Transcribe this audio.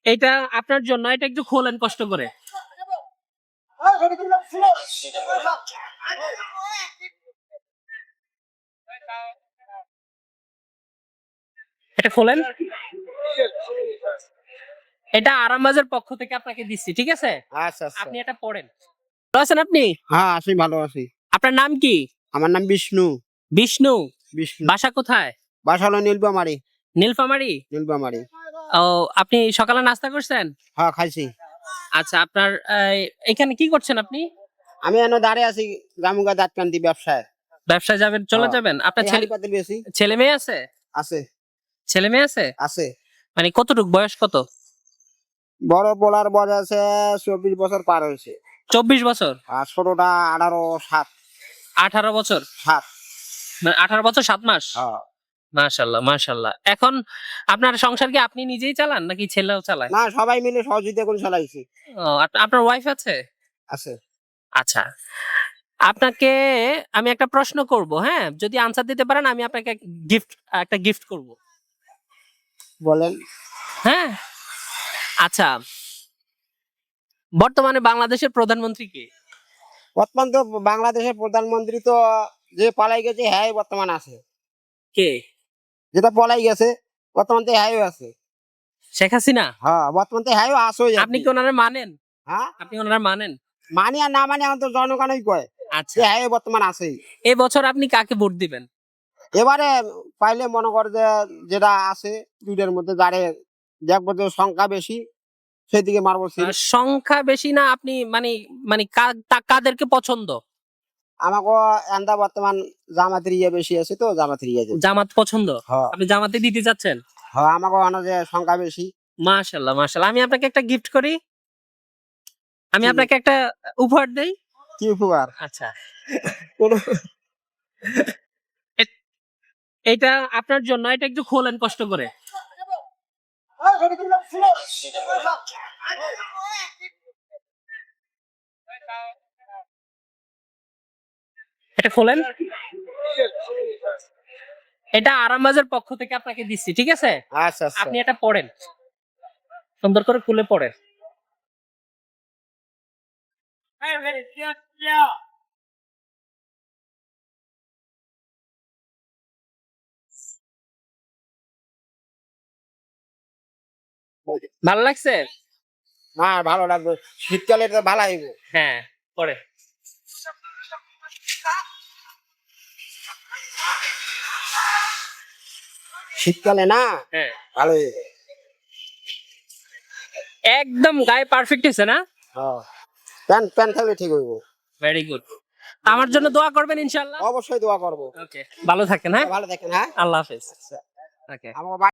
এটা আপনার জন্য, এটা একটু খোলেন কষ্ট করে। এটা খোলেন। এটা আরামবাগের পক্ষ থেকে আপনাকে দিচ্ছি, ঠিক আছে? আচ্ছা আচ্ছা। আপনি এটা পড়েন। ভালো আছেন আপনি? হ্যাঁ আছি, ভালো আছি। আপনার নাম কি? আমার নাম বিষ্ণু। বিষ্ণু। বিষ্ণু। বাসা কোথায়? বাসা হলো নীলবামারি। নীলফামারী। নীলবামারি। ও, আপনি সকালে নাস্তা করছেন? হ্যাঁ খাইছি। আচ্ছা, আপনার এখানে কি করছেন আপনি? আমি এনে দাঁড়িয়ে আছি গামুগা দাঁতকান্দি ব্যবসায়। ব্যবসায় যাবেন, চলে যাবেন? আপনার ছেলে পাতিল বেশি ছেলে মেয়ে আছে? আছে। ছেলে মেয়ে আছে? আছে। মানে কতটুক বয়স কত? বড় বলার বয়স আছে 24 বছর পার হয়েছে। 24 বছর। আর ছোটটা 18 7। 18 বছর। 7। মানে 18 বছর 7 মাস। হ্যাঁ। মাশাআল্লাহ মাশাআল্লাহ। এখন আপনার সংসার কি আপনি নিজেই চালান নাকি ছেলেও চালায়? না, সবাই মিলে সহযোগিতা করে চালাইছি। ও, আপনার ওয়াইফ আছে? আছে। আচ্ছা, আপনাকে আমি একটা প্রশ্ন করব, হ্যাঁ? যদি আনসার দিতে পারেন আমি আপনাকে একটা গিফট করব। বলেন। হ্যাঁ? আচ্ছা, বর্তমানে বাংলাদেশের প্রধানমন্ত্রী কে? বর্তমান তো বাংলাদেশের প্রধানমন্ত্রী তো যে পালাই গেছে হ্যাঁ বর্তমান আছে। কে? যেটা পলাই গেছে বর্তমান তো হ্যাঁ আছে। শেখ হাসিনা? হ্যাঁ বর্তমান তো হ্যাঁ আসো। আপনি কি ওনারা মানেন? হ্যাঁ আপনি ওনারা মানেন? মানি আর না মানি, আমার তো জনগণই কয় আচ্ছা, যে হ্যাঁ বর্তমান আছে। এই বছর আপনি কাকে ভোট দিবেন? এবারে পাইলে মনে কর যে যেটা আছে দুইটার মধ্যে যারে দেখবো যে সংখ্যা বেশি সেদিকে মারবো। সংখ্যা বেশি না, আপনি মানে মানে কাদেরকে পছন্দ? আমাকে এন্দা বর্তমান জামাতের ইয়ে বেশি আছে, তো জামাতের ইয়ে যাবে। জামাত পছন্দ? হ্যাঁ আপনি জামাতে দিতে যাচ্ছেন? হ্যাঁ আমাকে অন্য যে সংখ্যা বেশি। মাশাআল্লাহ মাশাআল্লাহ। আমি আপনাকে একটা গিফট করি, আমি কি? আপনাকে একটা উপহার দেই। কি উপকার? আচ্ছা, কোনো এটা আপনার জন্য, এটা একটু খোলেন কষ্ট করে। এটা খোলেন। এটা আরামবাগের পক্ষ থেকে আপনাকে দিচ্ছি, ঠিক আছে? আচ্ছা আচ্ছা। আপনি এটা পড়েন, সুন্দর করে খুলে পড়েন। ভালো লাগছে? না ভালো লাগবে, শীতকালে এটা ভালো হইবে। হ্যাঁ, পড়ে। শীতকালে না হ্যাঁ, ভালো হইবে। একদম গায়ে পারফেক্ট হয়েছে না? হ্যাঁ প্যান প্যান থাকলে ঠিক হইব। Very good. আমার জন্য দোয়া করবেন ইনশাআল্লাহ। অবশ্যই দোয়া করবো। ওকে, ভালো থাকেন। হ্যাঁ, ভালো থাকেন। হ্যাঁ আল্লাহ হাফেজ। ওকে। আমার